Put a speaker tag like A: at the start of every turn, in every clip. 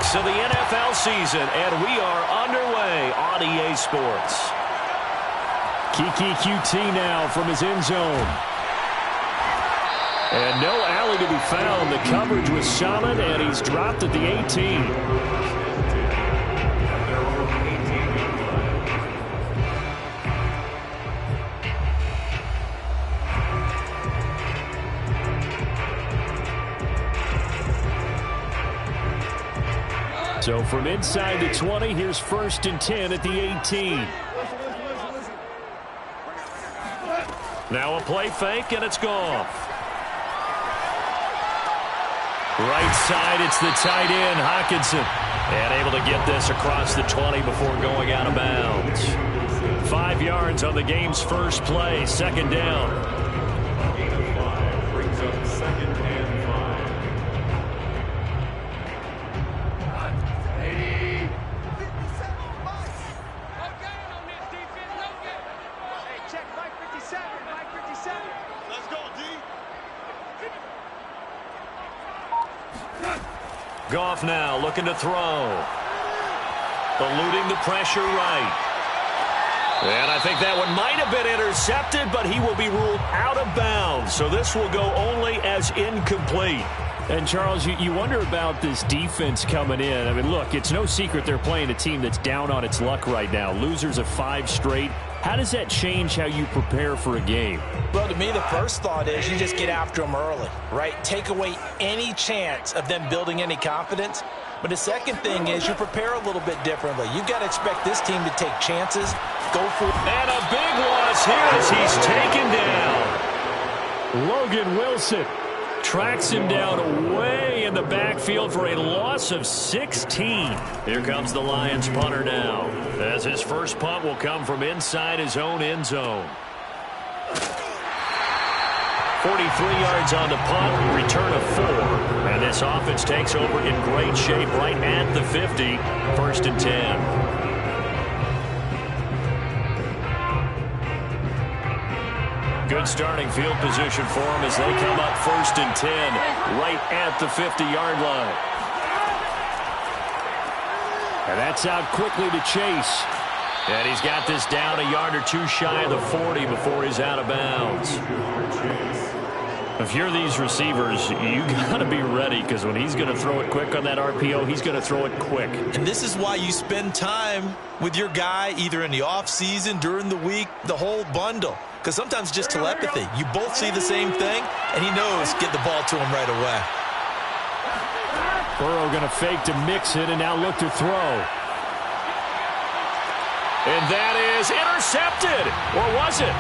A: weeks of the NFL season, and we are underway on EA Sports. Kiki QT now from his end zone. And no alley to be found. The coverage was solid, and he's dropped at the 18. So from inside the 20, here's 1st and 10 at the 18. Now a play fake, and it's gone. Right side, it's the tight end, Hockenson. And able to get this across the 20 before going out of bounds. 5 yards on the game's first play, 2nd down. Goff now looking to throw. Eluding the pressure right. And I think that one might have been intercepted, but he will be ruled out of bounds. So this will go only as incomplete. And, Charles, you wonder about this defense coming in. I mean, look, it's no secret they're playing a team that's down on its luck right now. Losers of 5 straight. How does that change how you prepare for a game?
B: Well, to me, the first thought is you just get after them early, right? Take away any chance of them building any confidence. But the second thing is you prepare a little bit differently. You've got to expect this team to take chances, go for it.
A: And a big loss here as he's taken down. Logan Wilson tracks him down away in the backfield for a loss of 16. Here comes the Lions punter now, as his first punt will come from inside his own end zone. 43 yards on the punt, return of 4. And this offense takes over in great shape right at the 50. 1st and 10. Good starting field position for them as they come up 1st and 10 right at the 50-yard line. And that's out quickly to Chase. And he's got this down a yard or 2 shy of the 40 before he's out of bounds. If you're these receivers, you got to be ready because when he's going to throw it quick on that RPO, he's going to throw it quick.
B: And this is why you spend time with your guy either in the offseason, during the week, the whole bundle. Because sometimes just telepathy. You both see the same thing, and he knows get the ball to him right away.
A: Burrow going to fake to mix it and now look to throw. And that is intercepted. Or was it?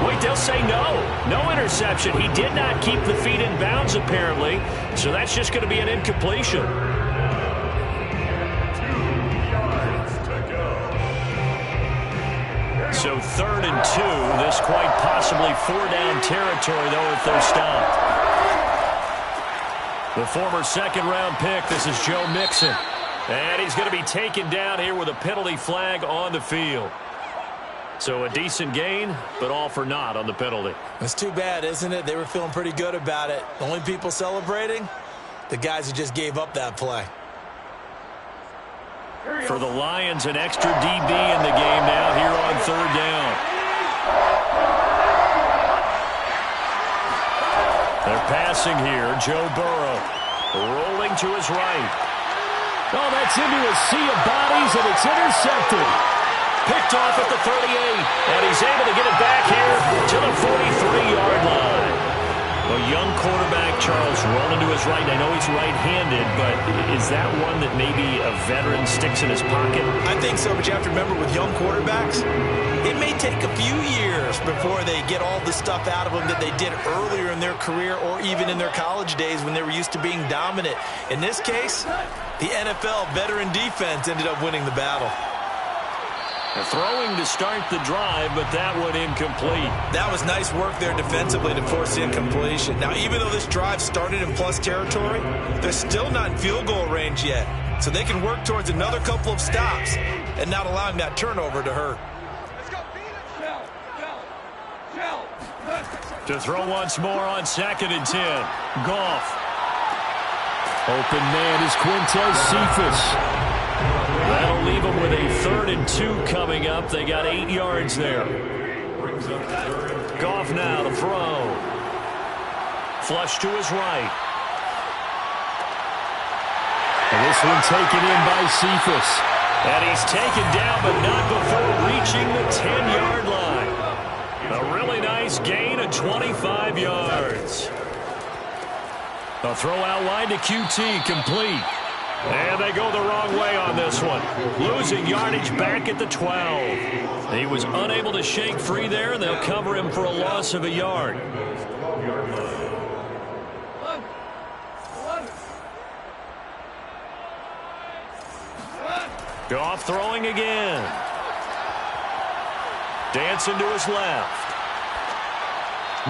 A: Wait, they'll say no. No interception. He did not keep the feet in bounds, apparently. So that's just going to be an incompletion. So 3rd and 2. This quite possibly 4-down territory, though, if they're stopped. The former 2nd-round pick, this is Joe Mixon. And he's going to be taken down here with a penalty flag on the field. So a decent gain, but all for naught on the penalty.
B: It's too bad, isn't it? They were feeling pretty good about it. The only people celebrating, the guys who just gave up that play.
A: For the Lions, an extra DB in the game now here on 3rd down. They're passing here. Joe Burrow rolling to his right. Oh, that's into a sea of bodies, and it's intercepted. Picked off at the 38, and he's able to get it back here to the 43-yard line. A young quarterback, Charles, rolling to his right. I know he's right-handed, but is that one that maybe a veteran sticks in his pocket?
B: I think so, but you have to remember with young quarterbacks, it may take a few years before they get all the stuff out of them that they did earlier in their career or even in their college days when they were used to being dominant. In this case, the NFL veteran defense ended up winning the battle.
A: Throwing to start the drive, but that one incomplete.
B: That was nice work there defensively to force incompletion. Now, even though this drive started in plus territory, they're still not in field goal range yet. So they can work towards another couple of stops and not allowing that turnover to hurt.
A: To throw once more on 2nd and 10. Goff. Open man is Quintez Cephas. That'll leave them with a 3rd and 2 coming up. They got 8 yards there. Goff now to throw. Flush to his right. And this one taken in by Cephas. And he's taken down, but not before reaching the 10-yard line. A really nice gain of 25 yards. A throw out wide to QT, complete. And they go the wrong way on this one. Losing yardage back at the 12. He was unable to shake free there, and they'll cover him for a loss of a yard. Goff throwing again. Dancing to his left.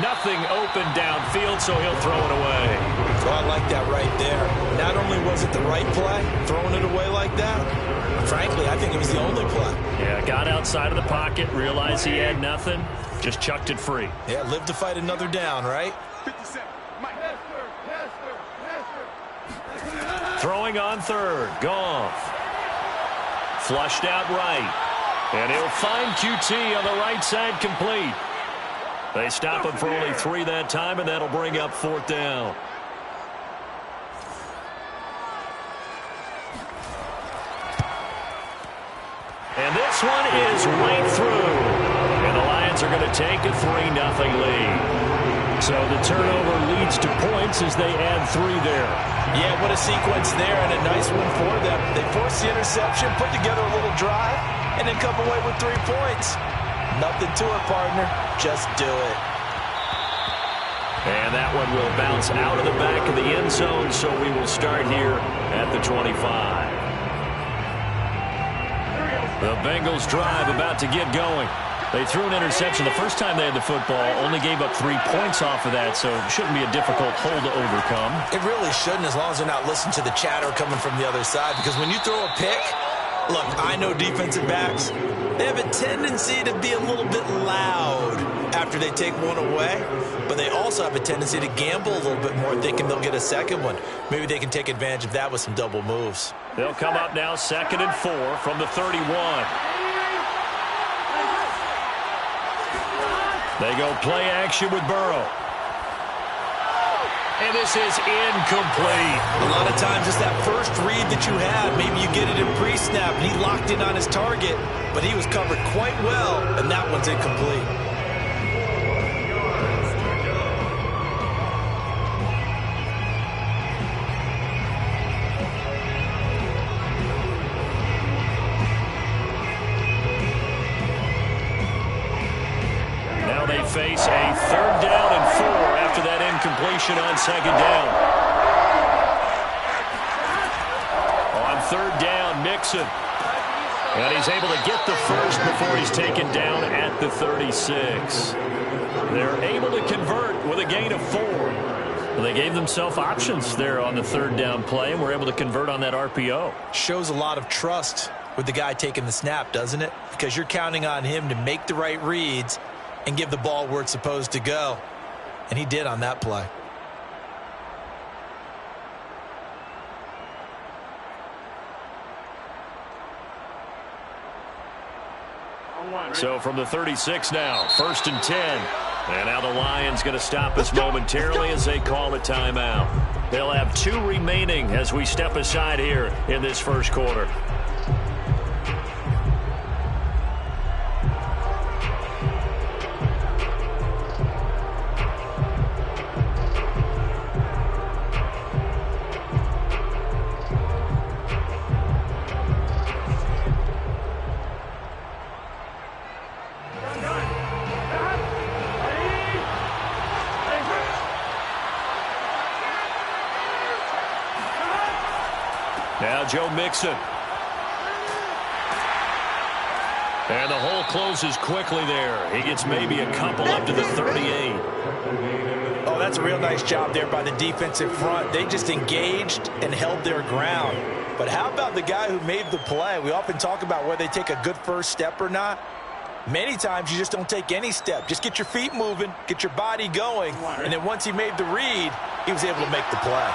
A: Nothing open downfield, so he'll throw it away.
B: Oh, I like that right there. Not only was it the right play, throwing it away like that, frankly, I think it was the only play.
A: Yeah, got outside of the pocket, realized he had nothing, just chucked it free.
B: Yeah, live to fight another down, right?
C: 57. Mike.
A: Throwing on 3rd, Goff. Flushed out right. And he'll find QT on the right side, complete. They stop him for only 3 that time, and that'll bring up 4th down. And this one is right through. And the Lions are going to take a 3-0 lead. So the turnover leads to points as they add 3 there.
B: Yeah, what a sequence there, and a nice one for them. They forced the interception, put together a little drive, and then come away with 3 points. Nothing to it, partner. Just do it.
A: And that one will bounce out of the back of the end zone, so we will start here at the 25. The Bengals drive about to get going. They threw an interception the first time they had the football, only gave up 3 points off of that, so it shouldn't be a difficult hole to overcome.
B: It really shouldn't, as long as they're not listening to the chatter coming from the other side, because when you throw a pick, look, I know defensive backs, they have a tendency to be a little bit loud after they take one away, but they also have a tendency to gamble a little bit more, thinking they'll get a second one. Maybe they can take advantage of that with some double moves.
A: They'll come up now 2nd and 4 from the 31. They go play action with Burrow. And this is incomplete.
B: A lot of times it's that first read that you had. Maybe you get it in pre-snap, and he locked in on his target, but he was covered quite well, and that one's incomplete.
A: Now they face a 3rd down and 4 after that incompletion on 2nd down. On 3rd down, Mixon. And he's able to get the first before he's taken down at the 36. They're able to convert with a gain of 4. Well, they gave themselves options there on the 3rd down play, and were able to convert on that RPO.
B: Shows a lot of trust with the guy taking the snap, doesn't it? Because you're counting on him to make the right reads and give the ball where it's supposed to go. And he did on that play.
A: So from the 36 now, 1st and 10. And now the Lions going to stop us momentarily as they call a timeout. They'll have 2 remaining as we step aside here in this first quarter. Now Joe Mixon. And the hole closes quickly there. He gets maybe a couple up to the 38.
B: Oh, that's a real nice job there by the defensive front. They just engaged and held their ground. But how about the guy who made the play? We often talk about whether they take a good first step or not. Many times you just don't take any step. Just get your feet moving, get your body going, and then once he made the read, he was able to make the play.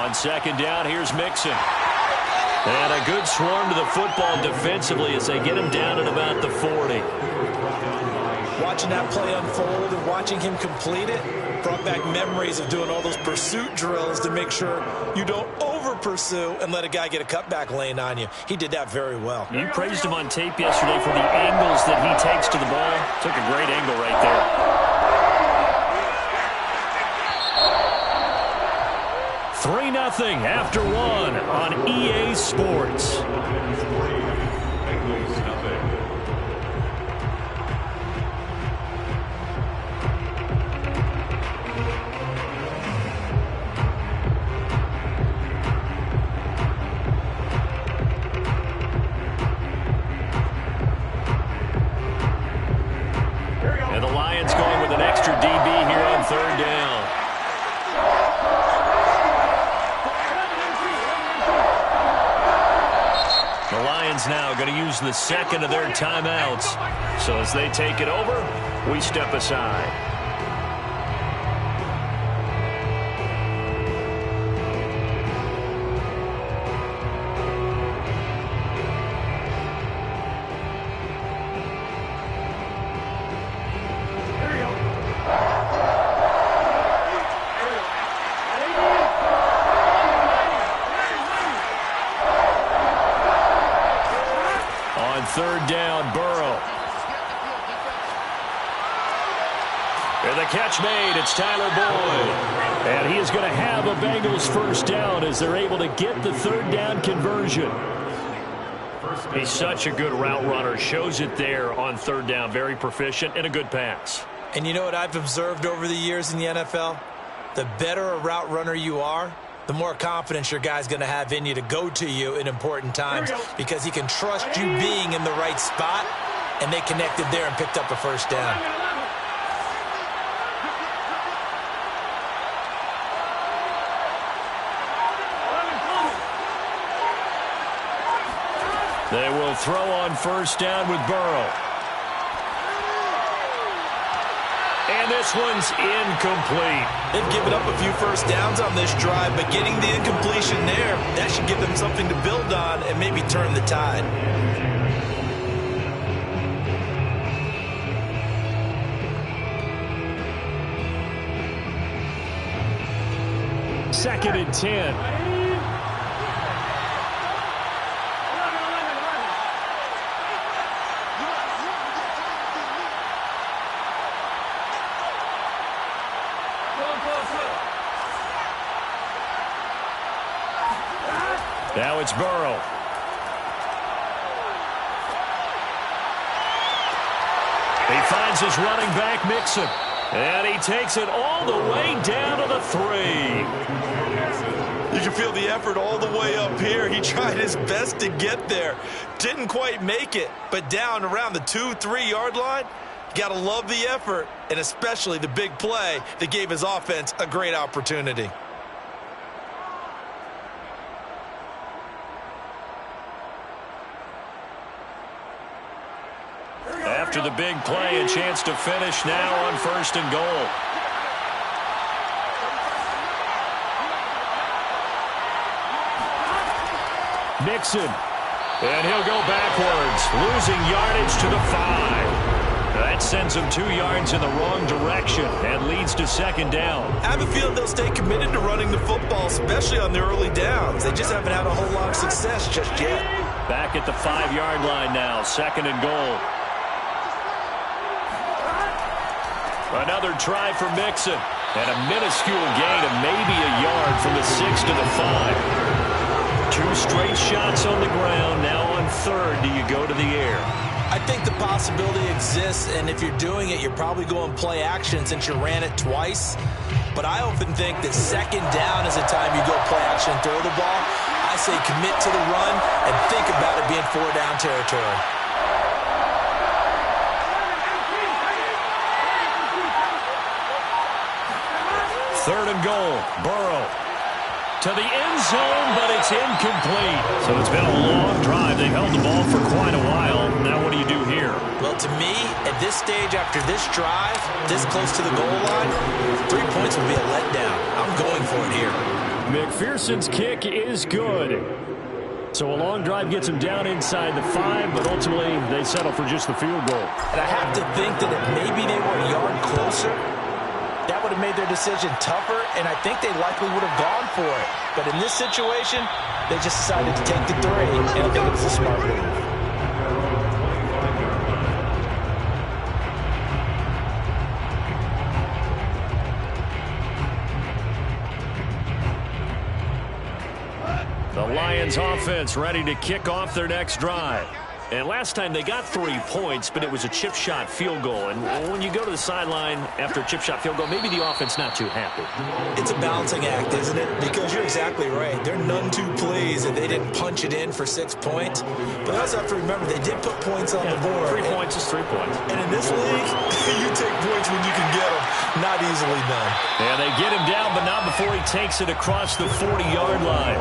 A: On second down, here's Mixon. And a good swarm to the football defensively as they get him down at about the 40.
B: Watching that play unfold and watching him complete it brought back memories of doing all those pursuit drills to make sure you don't over-pursue and let a guy get a cutback lane on you. He did that very well.
A: You praised him on tape yesterday for the angles that he takes to the ball. Took a great angle right there. 3-0 after one on EA Sports. And the Lions going with an extra DB here on third down. The Lions now going to use the second of their timeouts. So as they take it over, we step aside. Third down, Burrow. And the catch made. It's Tyler Boyd. And he is going to have a Bengals first down as they're able to get the third down conversion. He's such a good route runner. Shows it there on third down. Very proficient and a good pass.
B: And you know what I've observed over the years in the NFL? The better a route runner you are, the more confidence your guy's going to have in you to go to you in important times because he can trust you being in the right spot, and they connected there and picked up a first down.
A: They will throw on first down with Burrow. And this one's incomplete.
B: They've given up a few first downs on this drive, but getting the incompletion there, that should give them something to build on and maybe turn the tide.
A: Second and 10. Now it's Burrow. He finds his running back, Mixon. And he takes it all the way down to the 3.
B: You can feel the effort all the way up here. He tried his best to get there. Didn't quite make it, but down around the 2-3 yard line, got to love the effort, and especially the big play that gave his offense a great opportunity.
A: After the big play, a chance to finish now on first and goal. Mixon. And he'll go backwards, losing yardage to the 5. That sends him 2 yards in the wrong direction and leads to second down.
B: I have a feeling they'll stay committed to running the football, especially on the early downs. They just haven't had a whole lot of success just yet.
A: Back at the 5 yard line now, second and goal. Another try for Mixon. And a minuscule gain of maybe a yard from the 6 to the 5. 2 straight shots on the ground. Now on third, do you go to the air?
B: I think the possibility exists, and if you're doing it, you're probably going play action since you ran it twice. But I often think that second down is the time you go play action and throw the ball. I say commit to the run and think about it being 4 down territory.
A: Third and goal, Burrow. To the end zone, but it's incomplete. So it's been a long drive. They've held the ball for quite a while. Now what do you do here?
B: Well, to me, at this stage, after this drive, this close to the goal line, 3 points would be a letdown. I'm going for it here.
A: McPherson's kick is good. So a long drive gets them down inside the 5, but ultimately they settle for just the field goal.
B: And I have to think that if maybe they were a yard closer, that would have made their decision tougher, and I think they likely would have gone for it. But in this situation, they just decided to take the 3, and I think it was a smart move.
A: The Lions offense ready to kick off their next drive. And last time they got 3 points, but it was a chip shot field goal. And when you go to the sideline after a chip shot field goal, maybe the offense not too happy.
B: It's a balancing act, isn't it? Because you're exactly right. They're none too pleased that they didn't punch it in for 6 points. But I also have to remember they did put points on the board.
A: 3 points is 3 points.
B: And in this league, you take points when you can get them. Not easily done.
A: And they get him down, but not before he takes it across the 40-yard line.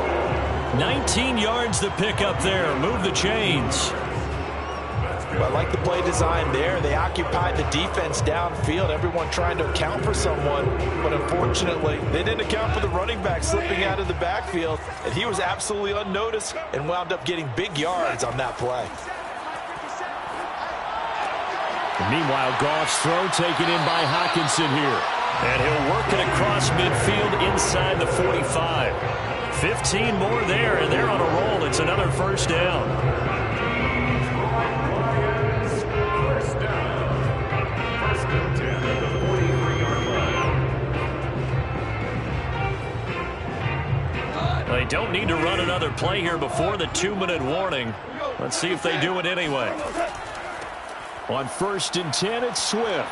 A: 19 yards to pick up there. Move the chains.
B: I like the play design there. They occupied the defense downfield, everyone trying to account for someone. But unfortunately, they didn't account for the running back slipping out of the backfield. And he was absolutely unnoticed and wound up getting big yards on that play.
A: Meanwhile, Goff's throw taken in by Hockenson here. And he'll work it across midfield inside the 45. 15 more there, and they're on a roll. It's another first down. They don't need to run another play here before the 2-minute warning. Let's see if they do it anyway. On 1st and 10, it's Swift.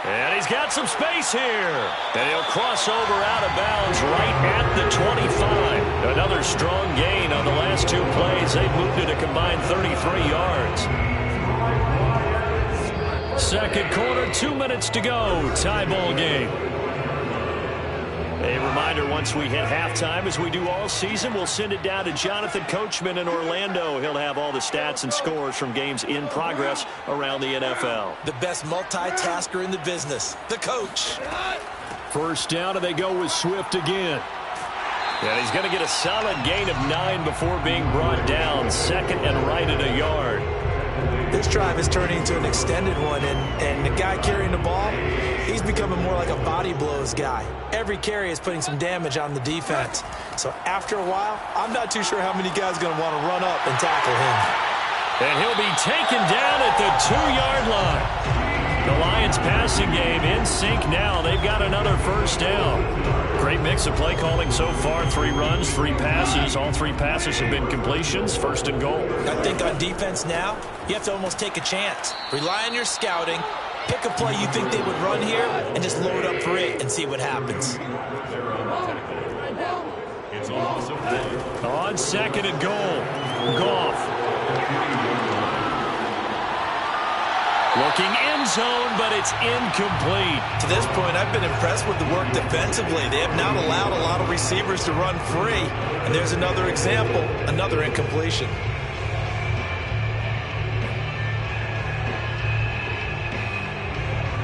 A: And he's got some space here. And he'll cross over out of bounds right at the 25. Another strong gain on the last 2 plays. They've moved it a combined 33 yards. Second quarter, 2 minutes to go. Tie ball game. A reminder, once we hit halftime, as we do all season, we'll send it down to Jonathan Coachman in Orlando. He'll have all the stats and scores from games in progress around the NFL.
B: The best multitasker in the business, the coach.
A: First down, and they go with Swift again. And he's going to get a solid gain of 9 before being brought down. 2nd and right at a yard.
B: This drive is turning into an extended one, and the guy carrying the ball, he's becoming more like a body blows guy. Every carry is putting some damage on the defense. So after a while, I'm not too sure how many guys are going to want to run up and tackle him.
A: And he'll be taken down at the 2-yard line. The Lions passing game in sync now. They've got another first down. Great mix of play calling so far. 3 runs, 3 passes. All 3 passes have been completions. 1st and goal.
B: I think on defense now, you have to almost take a chance. Rely on your scouting. Pick a play you think they would run here and just load up for it and see what happens.
A: On 2nd and goal, Goff. Looking end zone, but it's incomplete.
B: To this point, I've been impressed with the work defensively. They have not allowed a lot of receivers to run free. And there's another example, another incompletion.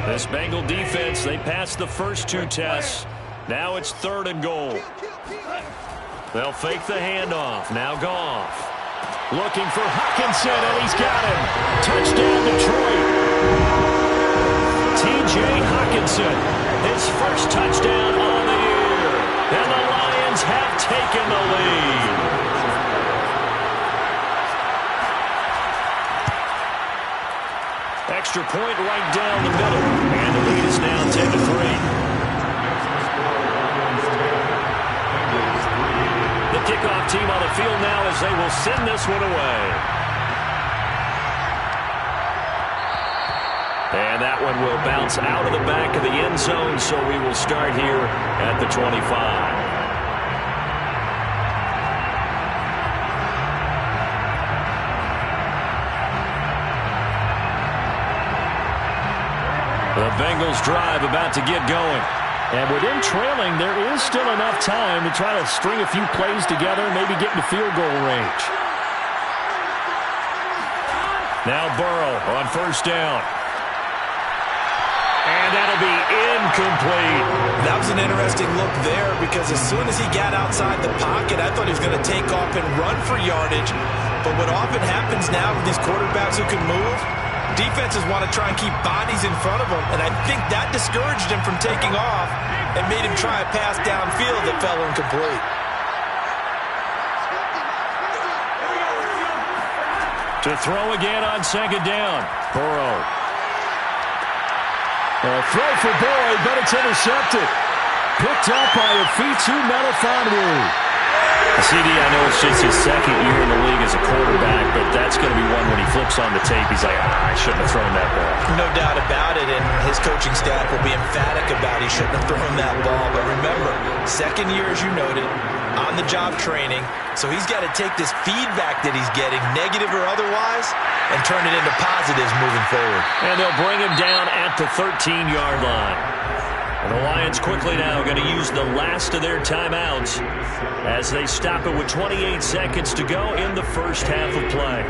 A: This Bengal defense, they passed the first 2 tests. Now it's 3rd and goal. They'll fake the handoff. Now Goff. Looking for Hockenson, and he's got him. Touchdown, Detroit. T.J. Hockenson, his first touchdown on the year. And the Lions have taken the lead. Extra point right down the middle. And the lead is now 10-3. The kickoff team on the field now as they will send this one away. And that one will bounce out of the back of the end zone, so we will start here at the 25. The Bengals drive about to get going. And with them trailing, there is still enough time to try to string a few plays together and maybe get into field goal range. Now Burrow on 1st down. And that'll be incomplete.
B: That was an interesting look there because as soon as he got outside the pocket, I thought he was going to take off and run for yardage. But what often happens now with these quarterbacks who can move, defenses want to try and keep bodies in front of them, and I think that discouraged him from taking off and made him try a pass downfield that fell incomplete.
A: To throw again on second down. Burrow. A throw for Boyd, but it's intercepted. Picked up by Afitu Melifonwu. CD, I know it's just his second year in the league as a quarterback, but that's going to be one when he flips on the tape. He's like, I shouldn't have thrown that ball.
B: No doubt about it, and his coaching staff will be emphatic about he shouldn't have thrown that ball. But remember, second year, as you noted, on-the-job training, so he's got to take this feedback that he's getting, negative or otherwise, and turn it into positives moving forward.
A: And they'll bring him down at the 13-yard line. And the Lions quickly now going to use the last of their timeouts as they stop it with 28 seconds to go in the first half of play.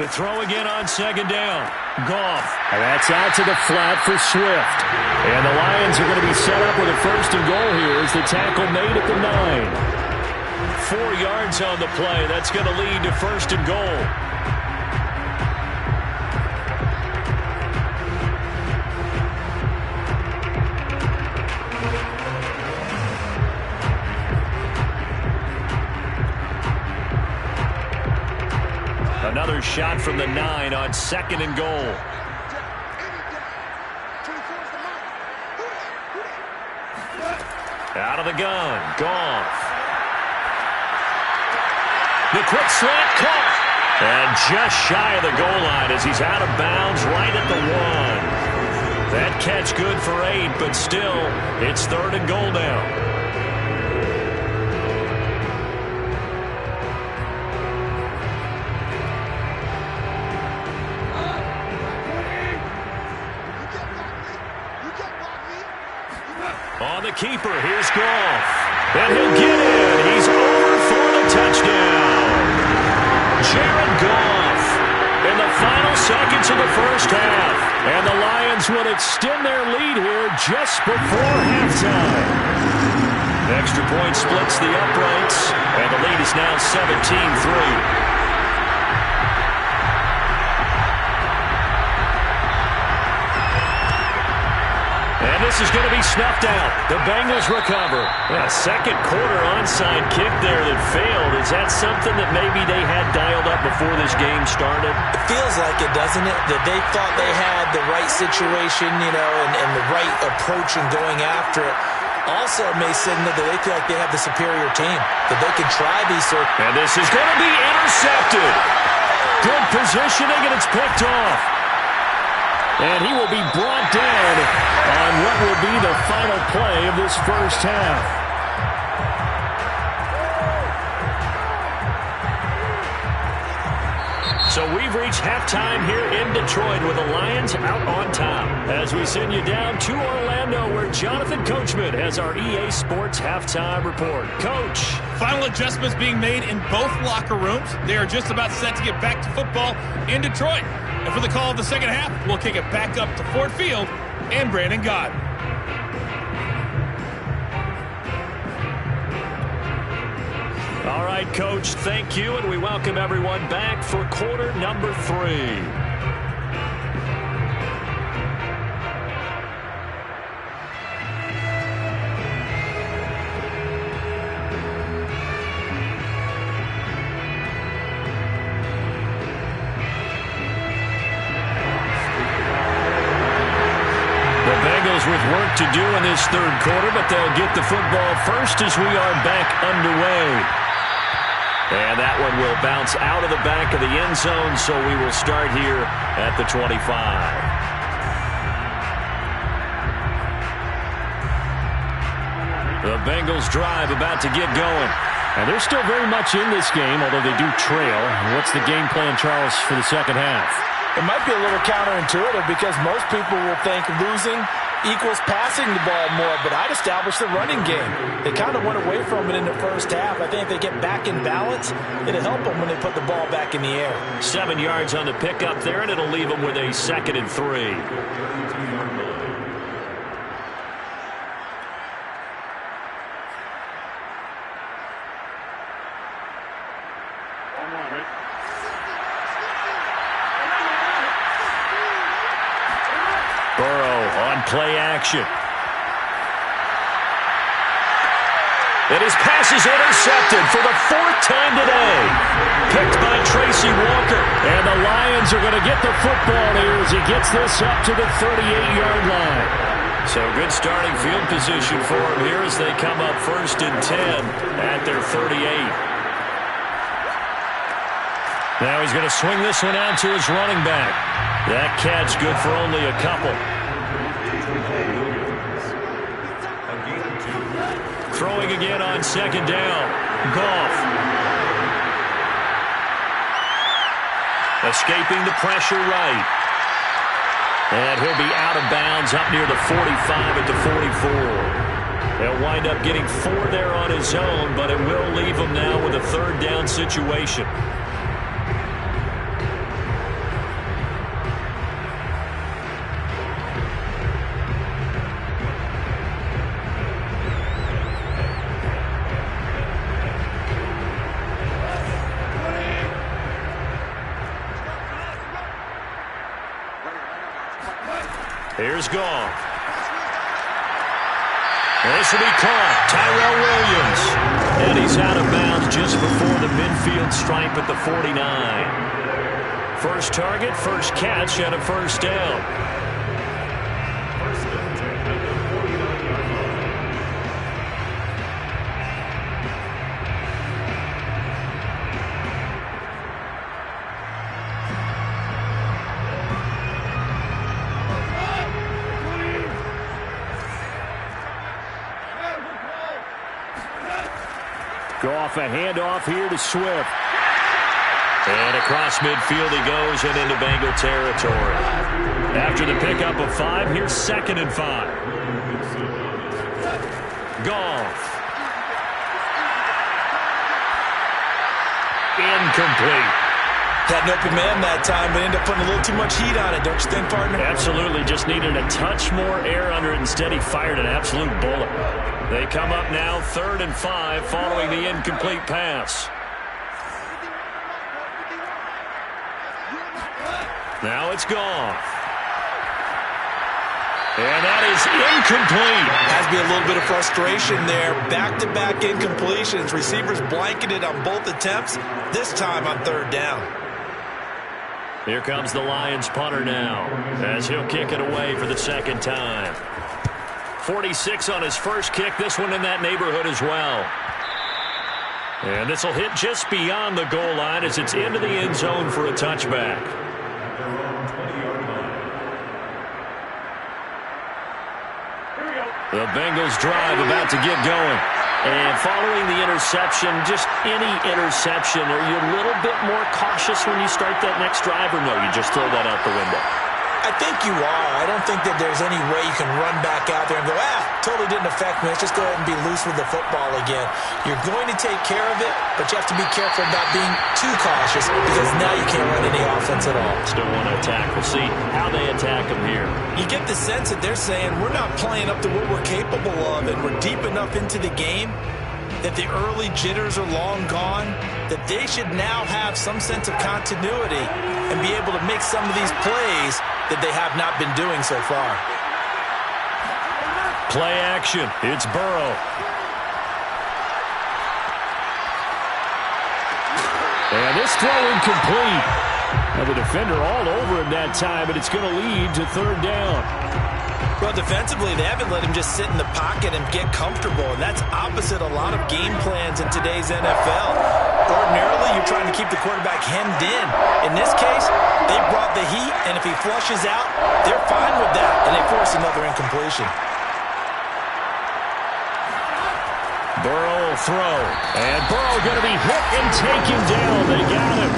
A: To throw again on second down. Goff. And that's out to the flat for Swift. And the Lions are going to be set up with a first and goal here as the tackle made at the 9. 4 yards on the play. That's going to lead to first and goal. Another shot from the 9 on second and goal. Out of the gun. Goff. The quick slant caught. And just shy of the goal line as he's out of bounds right at the 1. That catch good for 8, but still, it's third and goal now. On the keeper, here's Goff. And he'll get in. He's over for the touchdown. Jared Goff in the final seconds of the first half. And the Lions would extend their lead here just before halftime. Extra point splits the uprights. And the lead is now 17-3. And this is going to be snuffed out. The Bengals recover. A second quarter onside kick there that failed. Is that something that maybe they had dialed up before this game started?
B: It feels like it, doesn't it? That they thought they had the right situation, and the right approach in going after it. Also may signal that they feel like they have the superior team, that they can try these sort.
A: And this is going to be intercepted. Good positioning, and it's picked off. And he will be brought down on what will be the final play of this first half. So we've reached halftime here in Detroit with the Lions out on top. As we send you down to Orlando where Jonathan Coachman has our EA Sports halftime report. Coach.
C: Final adjustments being made in both locker rooms. They are just about set to get back to football in Detroit. And for the call of the second half, we'll kick it back up to Ford Field and Brandon Gott.
A: All right, Coach, thank you, and we welcome everyone back for quarter number 3. With work to do in this third quarter, but they'll get the football first as we are back underway. And that one will bounce out of the back of the end zone, so we will start here at the 25. The Bengals drive about to get going. And they're still very much in this game, although they do trail. What's the game plan, Charles, for the second half?
B: It might be a little counterintuitive because most people will think losing equals passing the ball more, but I'd establish the running game. They kind of went away from it in the first half. I think if they get back in balance, it'll help them when they put the ball back in the air.
A: 7 yards on the pickup there, and it'll leave them with a 2nd and 3. Play action. And his pass is intercepted for the 4th time today. Picked by Tracy Walker. And the Lions are going to get the football here as he gets this up to the 38-yard line. So good starting field position for him here as they come up 1st and 10 at their 38. Now he's going to swing this one out to his running back. That catch good for only a couple. Throwing again on 2nd down. Goff. Escaping the pressure right. And he'll be out of bounds up near the 45 at the 44. He'll wind up getting 4 there on his own, but it will leave him now with a 3rd down situation. Here's Goff. This will be caught. Tyrell Williams. And he's out of bounds just before the midfield stripe at the 49. First target, first catch, and a 1st down. Goff, a handoff here to Swift. And across midfield he goes and into Bengal territory. After the pickup of 5, here's 2nd and 5. Goff. Incomplete.
B: Had an open man that time, but ended up putting a little too much heat on it, don't you think, partner?
A: Absolutely. Just needed a touch more air under it. Instead, he fired an absolute bullet. They come up now 3rd and 5 following the incomplete pass. Now it's Goff. And that is incomplete.
B: Has to be a little bit of frustration there. Back-to-back incompletions. Receivers blanketed on both attempts, this time on 3rd down.
A: Here comes the Lions punter now as he'll kick it away for the 2nd time. 46 on his first kick. This one in that neighborhood as well. And this will hit just beyond the goal line as it's into the end zone for a touchback. The Bengals drive about to get going. And following the interception, just any interception, are you a little bit more cautious when you start that next drive, or no, you just throw that out the window?
B: I think you are. I don't think that there's any way you can run back out there and go, totally didn't affect me. Let's just go ahead and be loose with the football again. You're going to take care of it, but you have to be careful about being too cautious because now you can't run any offense at all.
A: Still want to attack. We'll see how they attack them here.
B: You get the sense that they're saying we're not playing up to what we're capable of, and we're deep enough into the game that the early jitters are long gone, that they should now have some sense of continuity and be able to make some of these plays that they have not been doing so far.
A: Play action. It's Burrow. And this throw incomplete. Now the defender all over him that time, but it's going to lead to 3rd down.
B: Well, defensively, they haven't let him just sit in the pocket and get comfortable, and that's opposite a lot of game plans in today's NFL. Ordinarily, you're trying to keep the quarterback hemmed in. In this case, they brought the heat, and if he flushes out, they're fine with that, and they force another incompletion.
A: Burrow will throw, and Burrow going to be hit and taken down. They got him.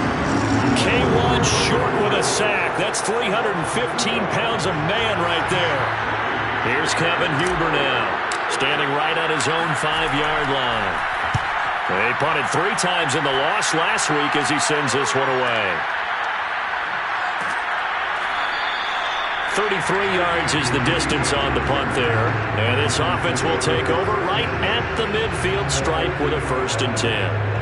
A: K1 short with a sack. That's 315 pounds of man right there. Here's Kevin Huber now, standing right on his own 5-yard line. He punted 3 times in the loss last week as he sends this one away. 33 yards is the distance on the punt there. And this offense will take over right at the midfield stripe with a 1st and 10.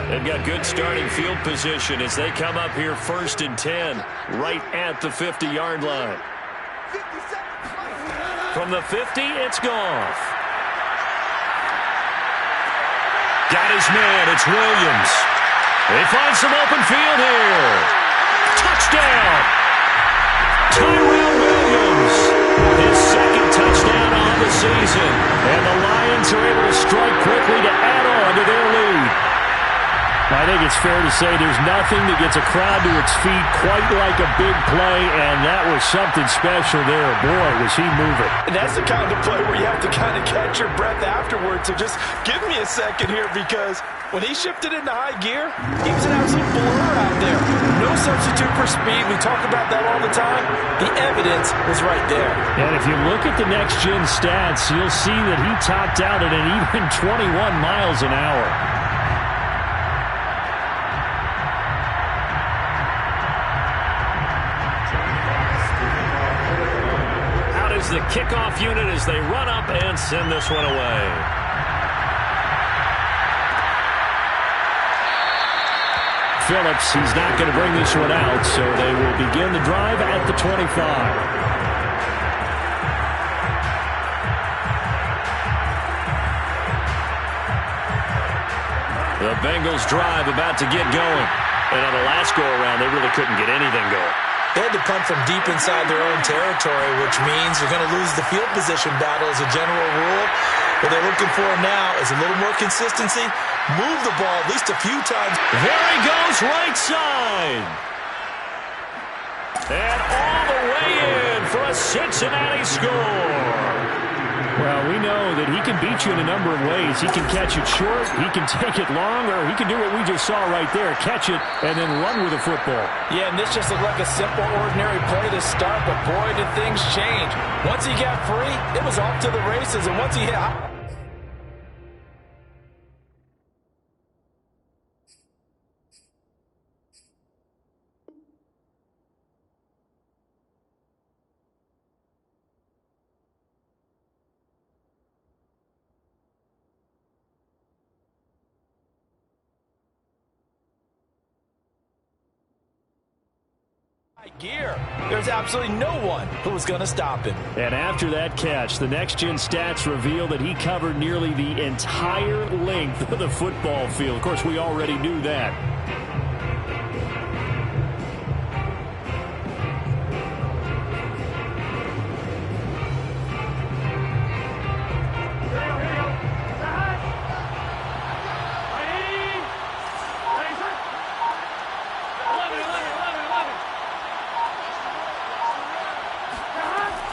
A: They've got good starting field position as they come up here 1st and 10 right at the 50-yard line. From the 50, it's Goff. Got his man. It's Williams. They find some open field here. Touchdown. Tyrell Williams. His 2nd touchdown on the season. And the Lions are able to strike quickly to add on to their lead.
D: I think it's fair to say there's nothing that gets a crowd to its feet quite like a big play, and that was something special there. Boy, was he moving.
B: And that's the kind of play where you have to kind of catch your breath afterwards. So just give me a second here, because when he shifted into high gear, he was an absolute blur out there. No substitute for speed. We talk about that all the time. The evidence was right there.
D: And if you look at the next-gen stats, you'll see that he topped out at an even 21 miles an hour.
A: The kickoff unit as they run up and send this one away.
D: Phillips, he's not going to bring this one out, so they will begin the drive at the 25.
A: The Bengals drive about to get going. And on the last go-around, they really couldn't get anything going.
B: They had to punt from deep inside their own territory, which means you're going to lose the field position battle as a general rule. What they're looking for now is a little more consistency. Move the ball at least a few times.
A: There he goes, right side. And all the way in for a Cincinnati score.
D: Well, we know that he can beat you in a number of ways. He can catch it short, he can take it long, or he can do what we just saw right there, catch it and then run with the football.
B: Yeah, and this just looked like a simple, ordinary play to start, but boy, did things change. Once he got free, it was off to the races, and once he hit... gear. There's absolutely no one who was going to stop him.
D: And after that catch, the next-gen stats reveal that he covered nearly the entire length of the football field. Of course, we already knew that.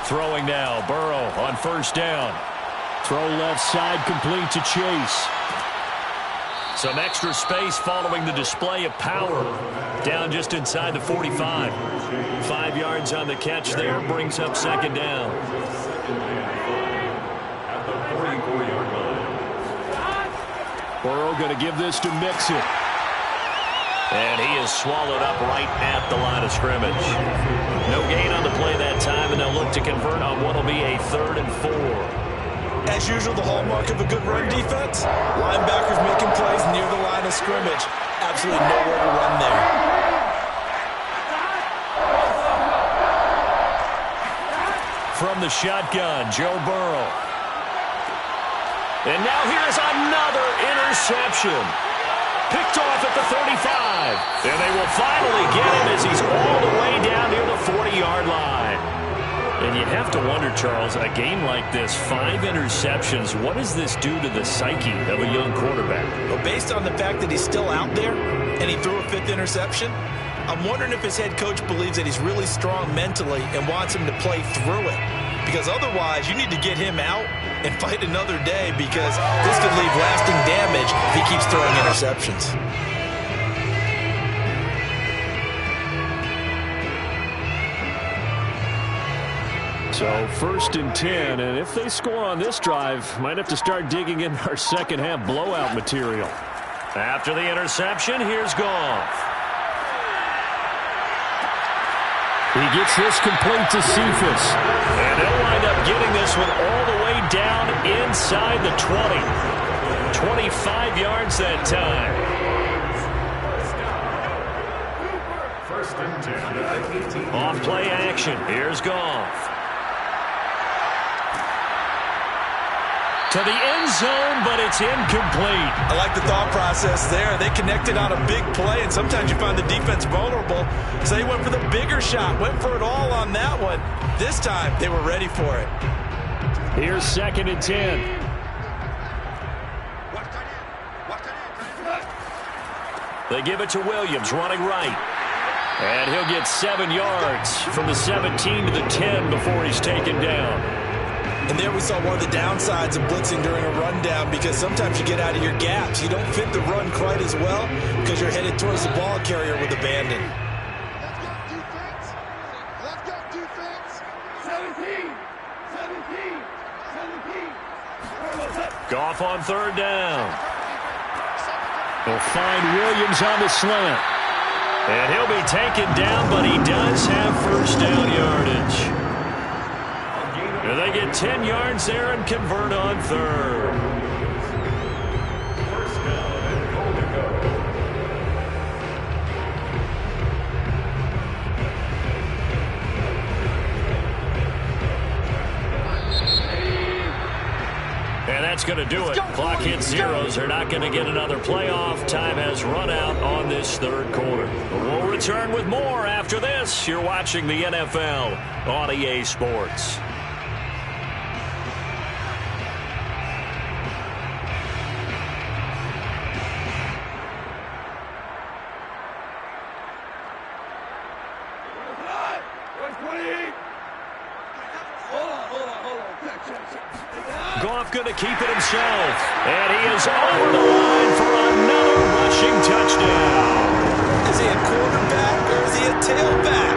A: Throwing now, Burrow on 1st down.
D: Throw left side, complete to Chase.
A: Some extra space following the display of power. Down just inside the 45. 5 yards on the catch there, brings up 2nd down.
D: Burrow going to give this to Mixon.
A: And he is swallowed up right at the line of scrimmage. No gain on the play that time, and they'll look to convert on what will be a 3rd and 4.
B: As usual, the hallmark of a good run defense, linebackers making plays near the line of scrimmage. Absolutely nowhere to run there.
A: From the shotgun, Joe Burrow. And now here's another interception. Picked off at the 35. And they will finally get him as he's all the way down near the 40-yard line. And you have to wonder, Charles, a game like this, 5 interceptions, what does this do to the psyche of a young quarterback?
B: Well, based on the fact that he's still out there and he threw a 5th interception, I'm wondering if his head coach believes that he's really strong mentally and wants him to play through it. Because otherwise, you need to get him out and fight another day, because this could leave lasting damage if he keeps throwing interceptions.
D: So 1st and 10, and if they score on this drive, might have to start digging in our second half blowout material.
A: After the interception, here's Goff.
D: He gets this complete to Cephas.
A: And he'll wind up getting this one all the way down inside the 20. 25 yards that time. Off play action. Here's Goff. To the end zone, but it's incomplete.
B: I like the thought process there. They connected on a big play, and sometimes you find the defense vulnerable. So they went for the bigger shot, went for it all on that one. This time, they were ready for it.
D: Here's 2nd and 10.
A: They give it to Williams, running right. And he'll get 7 yards from the 17 to the 10 before he's taken down.
B: And there we saw one of the downsides of blitzing during a rundown, because sometimes you get out of your gaps. You don't fit the run quite as well because you're headed towards the ball carrier with abandon.
E: Let's go defense. 17.
A: Goff on 3rd down.
D: They'll find Williams on the slant.
A: And he'll be taken down, but he does have 1st down yardage. And they get 10 yards there and convert on 3rd. And that's going to do it. Clock hits zeros. They're not going to get another playoff. Time has run out on this 3rd quarter. We'll return with more after this. You're watching the NFL on EA Sports. Goff going to keep it himself. And he is over the line for another rushing touchdown.
B: Is he a quarterback or is he a tailback?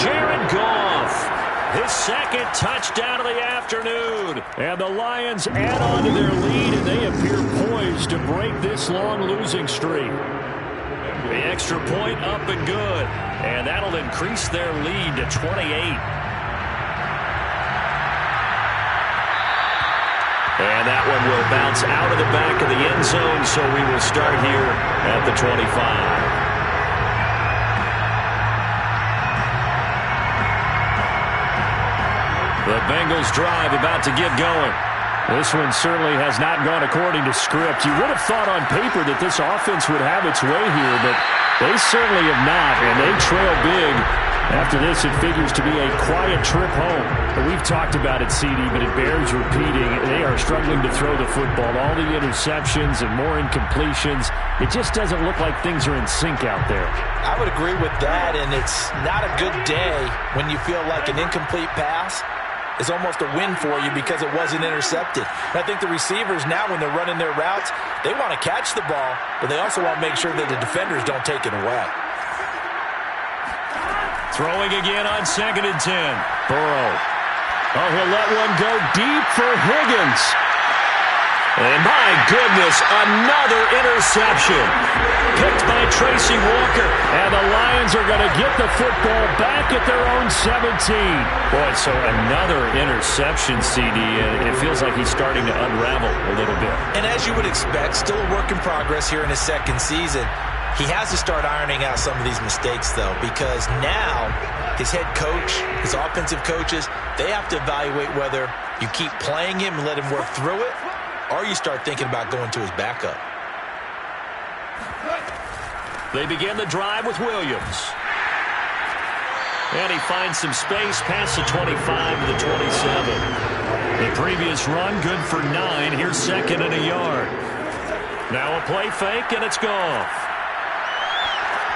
A: Jared Goff, his 2nd touchdown of the afternoon.
D: And the Lions add on to their lead, and they appear poised to break this long losing streak.
A: The extra point up and good. And that'll increase their lead to 28. And that one will bounce out of the back of the end zone, so we will start here at the 25. The Bengals drive about to get going.
D: This one certainly has not gone according to script. You would have thought on paper that this offense would have its way here, but they certainly have not, and they trail big. After this, it figures to be a quiet trip home. But we've talked about it, CD, but it bears repeating. They are struggling to throw the football. All the interceptions and more incompletions. It just doesn't look like things are in sync out there.
B: I would agree with that, and it's not a good day when you feel like an incomplete pass is almost a win for you because it wasn't intercepted. And I think the receivers now, when they're running their routes, they want to catch the ball, but they also want to make sure that the defenders don't take it away.
A: Throwing again on 2nd and 10.
D: Burrow. Oh, he'll let one go deep for Higgins.
A: And my goodness, another interception. Picked by Tracy Walker.
D: And the Lions are going to get the football back at their own 17.
A: Boy, so another interception, CD, and it feels like he's starting to unravel a little bit.
B: And as you would expect, still a work in progress here in his 2nd season. He has to start ironing out some of these mistakes, though, because now his head coach, his offensive coaches, they have to evaluate whether you keep playing him and let him work through it, or you start thinking about going to his backup.
A: They begin the drive with Williams. And he finds some space past the 25 to the 27. The previous run, good for 9. Here's 2nd and a yard. Now a play fake, and it's Goff.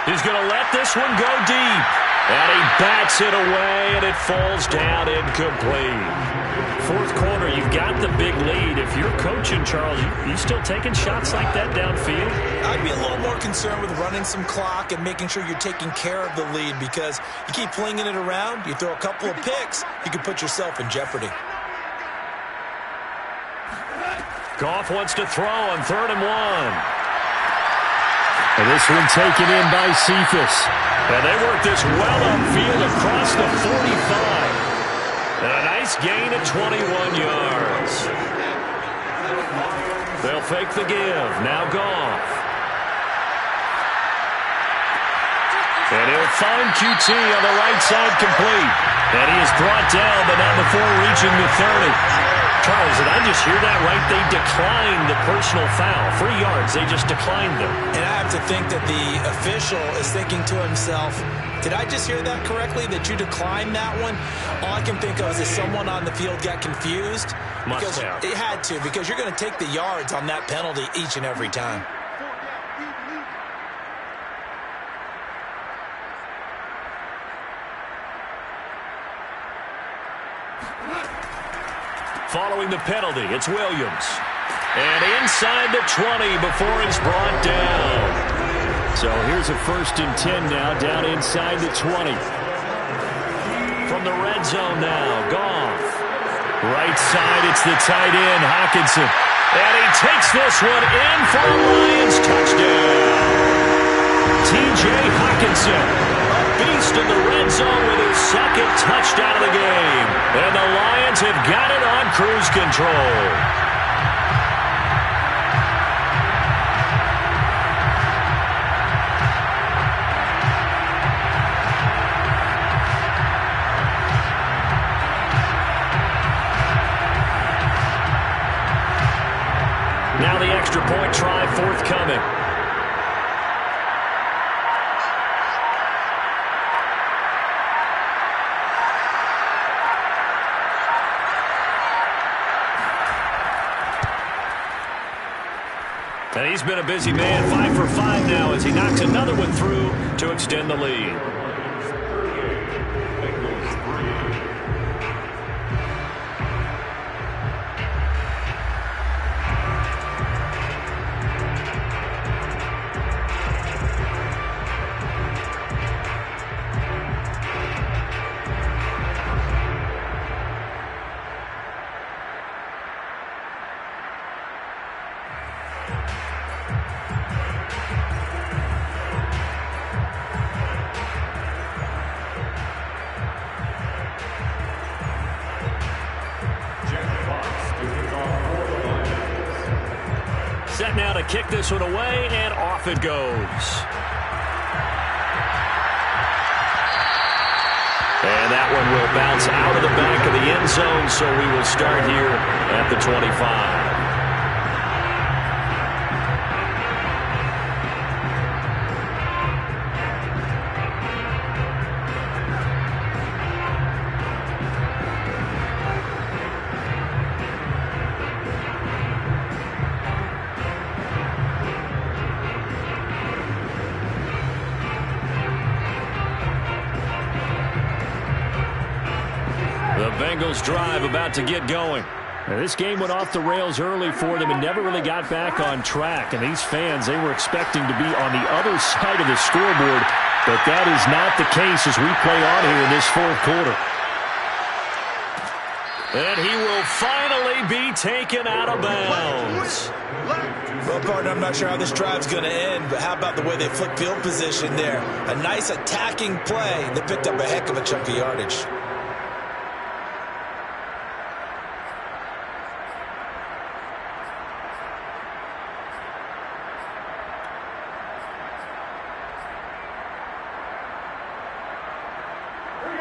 A: He's going to let this one go deep. And he bats it away, and it falls down incomplete.
D: Fourth quarter, you've got the big lead. If you're coaching, Charles, you still taking shots like that downfield?
B: I'd be a little more concerned with running some clock and making sure you're taking care of the lead, because you keep flinging it around, you throw a couple of picks, you can put yourself in jeopardy.
A: Goff wants to throw on 3rd and 1.
D: And this one taken in by Cephas.
A: And they work this well upfield across the 45. And a nice gain of 21 yards. They'll fake the give. Now Goff. And he'll find QT on the right side complete. And he is brought down, but not before reaching the 30. Charles, did I just hear that right? They declined the personal foul. 3 yards, they just declined them.
B: And I have to think that the official is thinking to himself, did I just hear that correctly, that you declined that one? All I can think of is someone on the field got confused.
A: Must have.
B: It had to, because you're going to take the yards on that penalty each and every time.
A: Following the penalty, it's Williams. And inside the 20 before he's brought down.
D: So here's a 1st and 10 now, down inside the 20.
A: From the red zone now, Goff. Right side, it's the tight end, Hockenson. And he takes this one in for a Lions touchdown. T.J. Hockenson, a beast in the red zone with his 2nd touchdown of the game. And the Lions have got it on cruise control. Now the extra point try forthcoming. And he's been a busy man, 5 for 5 now as he knocks another one through to extend the lead. Set now to kick this one away, and off it goes. And that one will bounce out of the back of the end zone, so we will start here at the 25. Bengals drive about to get going.
D: Now, this game went off the rails early for them and never really got back on track. And these fans, they were expecting to be on the other side of the scoreboard, but that is not the case as we play on here in this 4th quarter.
A: And he will finally be taken out of bounds.
B: Well, partner, I'm not sure how this drive's going to end, but how about the way they flip field position there? A nice attacking play. They picked up a heck of a chunk of yardage.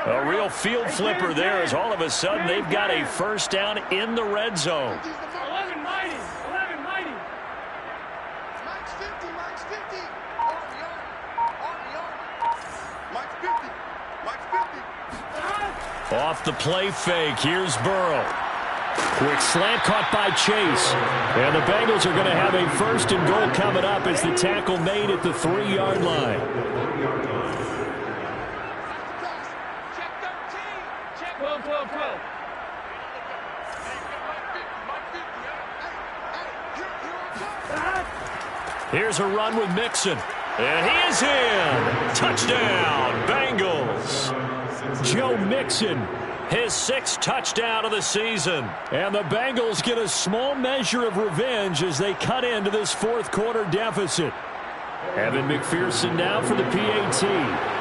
A: A real field flipper there as all of a sudden they've got a first down in the red zone.
E: 11 mighty. Mike's 50. Mike's 50.
A: Off the play fake, here's Burrow. Quick slant caught by Chase.
D: And the Bengals are going to have a 1st and goal coming up as the tackle made at the 3-yard line.
A: Here's a run with Mixon. And he is in. Touchdown, Bengals.
D: Joe Mixon,
A: his 6th touchdown of the season.
D: And the Bengals get a small measure of revenge as they cut into this fourth quarter deficit. Evan McPherson now for the PAT.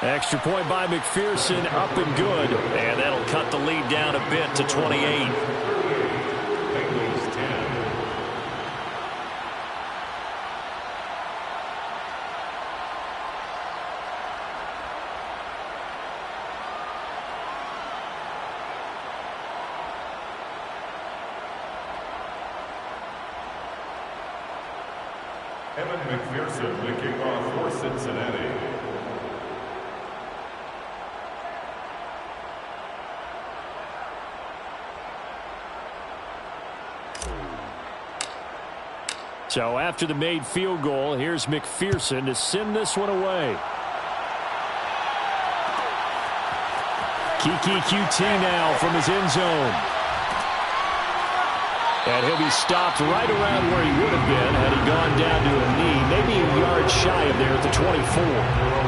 D: Extra point by McPherson, up and good.
A: And that'll cut the lead down a bit to 28.
F: Evan McPherson, the kickoff for Cincinnati.
D: So after the made field goal, here's McPherson to send this one away. Kiki QT now from his end zone. And he'll be stopped right around where he would have been had he gone down to a knee, maybe a yard shy of there at the 24.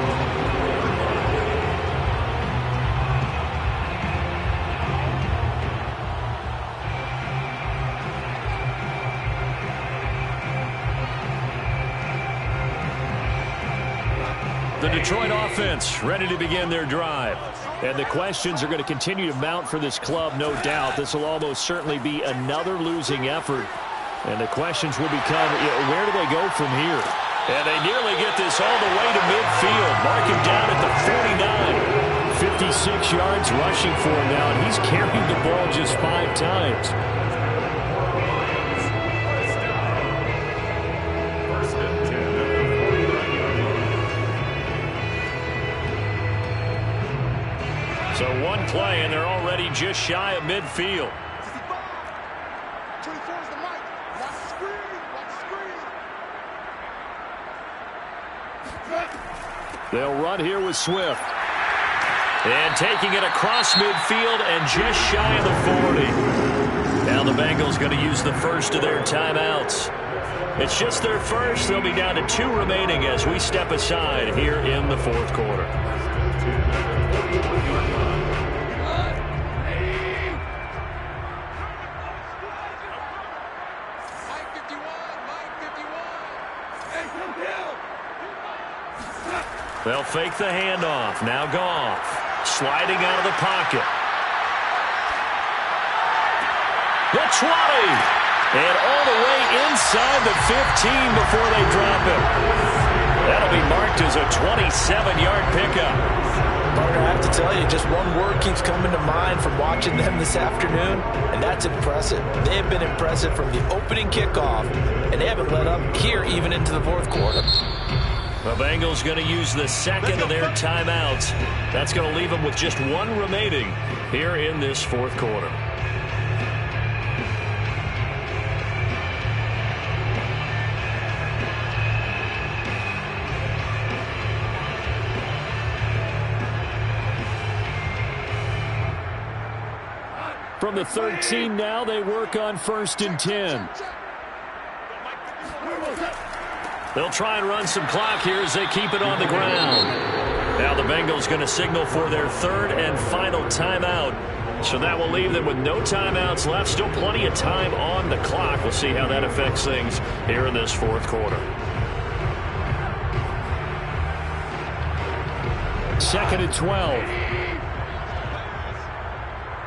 A: The Detroit offense ready to begin their drive.
D: And the questions are going to continue to mount for this club, no doubt. This will almost certainly be another losing effort. And the questions will become, where do they go from here?
A: And they nearly get this all the way to midfield. Mark him down at the 49.
D: 56 yards rushing for him now, and he's carried the ball just 5 times.
A: So one play, and they're already just shy of midfield.
E: 24 is the mic. Watch the screen. Watch the screen.
D: They'll run here with Swift.
A: And taking it across midfield and just shy of the 40. Now the Bengals going to use the first of their timeouts. It's just their first. They'll be down to 2 remaining as we step aside here in the fourth quarter. They'll fake the handoff. Now Goff sliding out of the pocket. The 20. And all the way inside the 15 before they drop it. That'll be marked as a 27-yard pickup.
B: Partner, I have to tell you, just one word keeps coming to mind from watching them this afternoon, and that's impressive. They have been impressive from the opening kickoff, and they haven't let up here even into the fourth quarter.
A: The Bengals going to use the second of their timeouts. That's going to leave them with just 1 remaining here in this fourth quarter.
D: From the 13 now, they work on 1st and 10.
A: They'll try and run some clock here as they keep it on the ground. Now the Bengals going to signal for their 3rd and final timeout. So that will leave them with no timeouts left. Still plenty of time on the clock. We'll see how that affects things here in this fourth quarter.
D: 2nd and 12.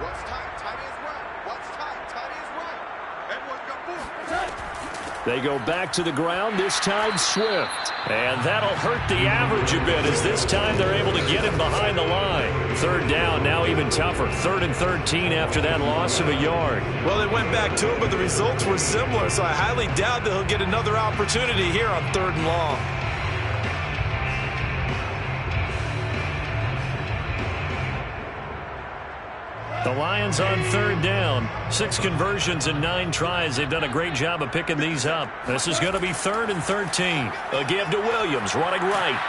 E: What's tight? Tight is right. What's tight? Tight is right. Edwards got 4.
D: They go back to the ground, this time Swift. And that'll hurt the average a bit as this time they're able to get him behind the line. Third down, now even tougher. 3rd and 13 after that loss of a yard.
B: Well, they went back to him, but the results were similar, so I highly doubt that he'll get another opportunity here on 3rd and long.
D: The Lions on 3rd down. 6 conversions and 9 tries. They've done a great job of picking these up. This is going to be 3rd and 13.
A: A give to Williams, running right.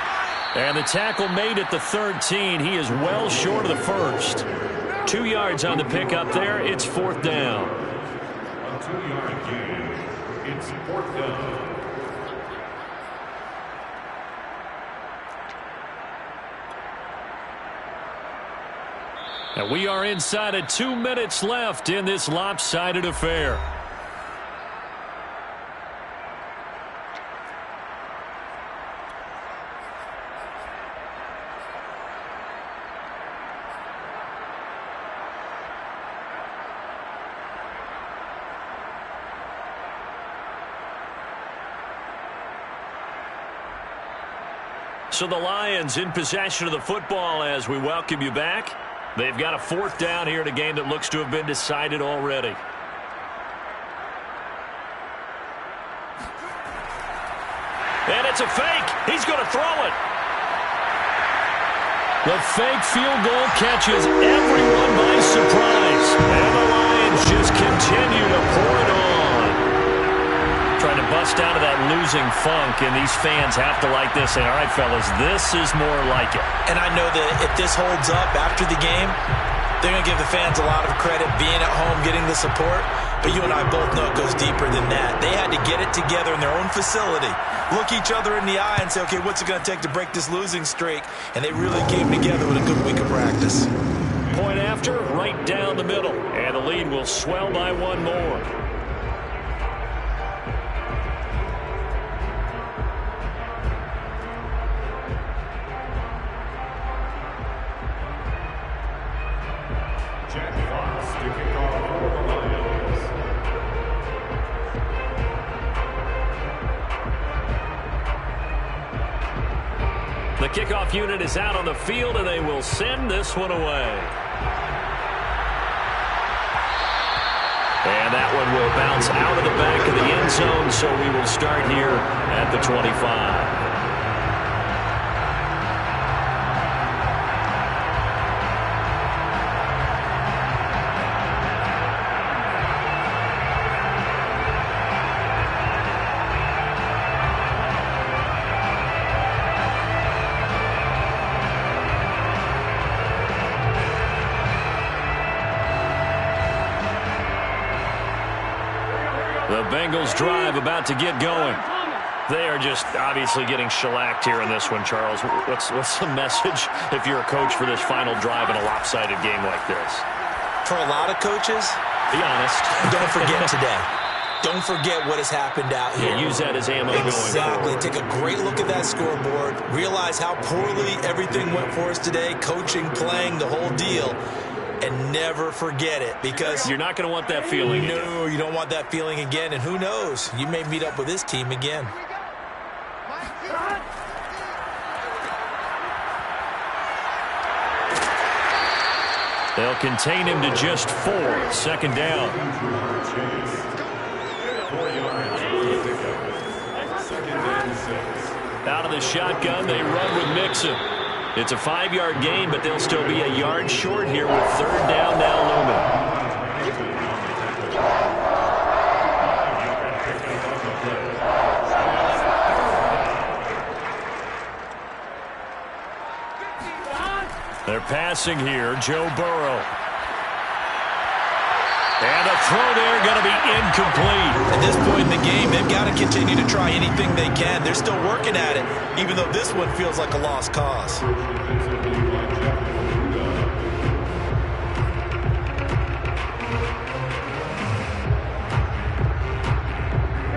D: And the tackle made at the 13. He is well short of the first. 2 yards on the pickup there. It's 4th down.
F: A 2-yard gain. It's 4th down.
D: And we are inside of 2 minutes left in this lopsided affair. So the Lions in possession of the football as we welcome you back. They've got a 4th down here in a game that looks to have been decided already.
A: And it's a fake. He's going to throw it.
D: The fake field goal catches everyone by surprise. And the Lions just continue to pour it on. Trying to bust out of that losing funk, and these fans have to like this. And all right, fellas, this is more like it.
B: And I know that if this holds up after the game, they're going to give the fans a lot of credit being at home, getting the support. But you and I both know it goes deeper than that. They had to get it together in their own facility, look each other in the eye and say, okay, what's it going to take to break this losing streak? And they really came together with a good week of practice.
D: Point after, right down the middle. And the lead will swell by 1 more. The kickoff unit is out on the field, and they will send this one away. And that one will bounce out of the back of the end zone, so we will start here at the 25. The Bengals drive about to get going. They are just obviously getting shellacked here in this one, Charles. What's the message if you're a coach for this final drive in a lopsided game like this?
B: For a lot of coaches,
D: be honest.
B: Don't forget today. Don't forget what has happened out here.
D: Yeah, use that as ammo going forward.
B: Exactly. Take a great look at that scoreboard. Realize how poorly everything went for us today. Coaching, playing, the whole deal. And never forget it, because
D: you're not going to want that feeling again.
B: No, you don't want that feeling again. And who knows? You may meet up with this team again.
D: They'll contain him to just 4. 2nd down. Out of the shotgun, they run with Mixon. It's a 5-yard gain, but they'll still be a yard short here with 3rd down now looming. They're passing here, Joe Burrow. And a throw there going to be incomplete.
B: At this point in the game, they've got to continue to try anything they can. They're still working at it, even though this one feels like a lost cause.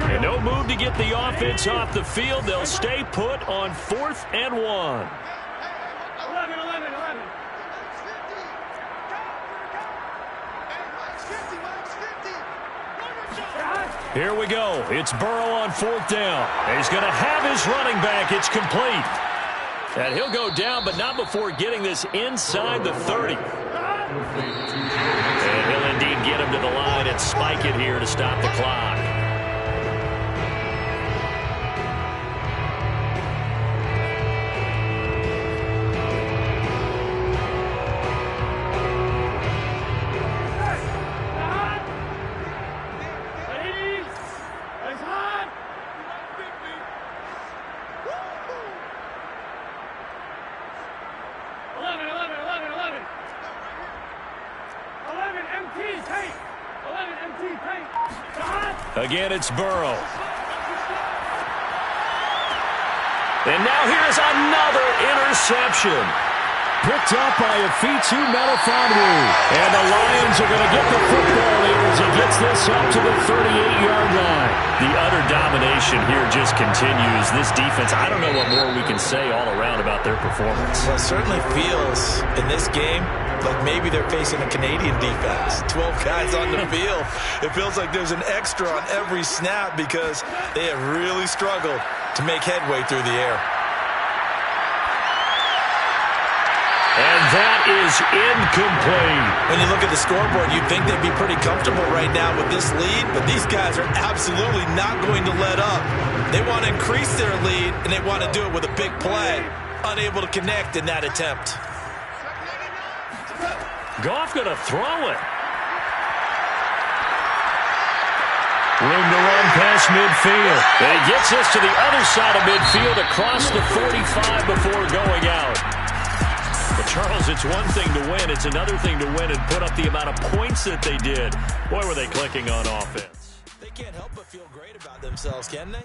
D: And no move to get the offense off the field. They'll stay put on 4th and 1.
A: Here we go. It's Burrow on 4th down. He's going to have his running back. It's complete. And he'll go down, but not before getting this inside the 30. And he'll indeed get him to the line and spike it here to stop the clock. Again, it's Burrow. And now here's another interception.
D: Picked up by a Fitu Melifonwu. And the Lions are going to get the football here as he gets this up to the 38-yard line.
A: The utter domination here just continues. This defense, I don't know what more we can say all around about their performance.
B: Well, it certainly feels in this game like maybe they're facing a Canadian defense. 12 guys on the field. It feels like there's an extra on every snap because they have really struggled to make headway through the air.
A: And that is incomplete.
B: When you look at the scoreboard, you'd think they'd be pretty comfortable right now with this lead, but these guys are absolutely not going to let up. They want to increase their lead, and they want to do it with a big play. Unable to connect in that attempt.
A: Goff going to throw it. Room to run past midfield. And he gets us to the other side of midfield across the 45 before going out. But Charles, it's one thing to win. It's another thing to win and put up the amount of points that they did. Boy, were they clicking on offense.
B: They can't help but feel great about themselves, can they?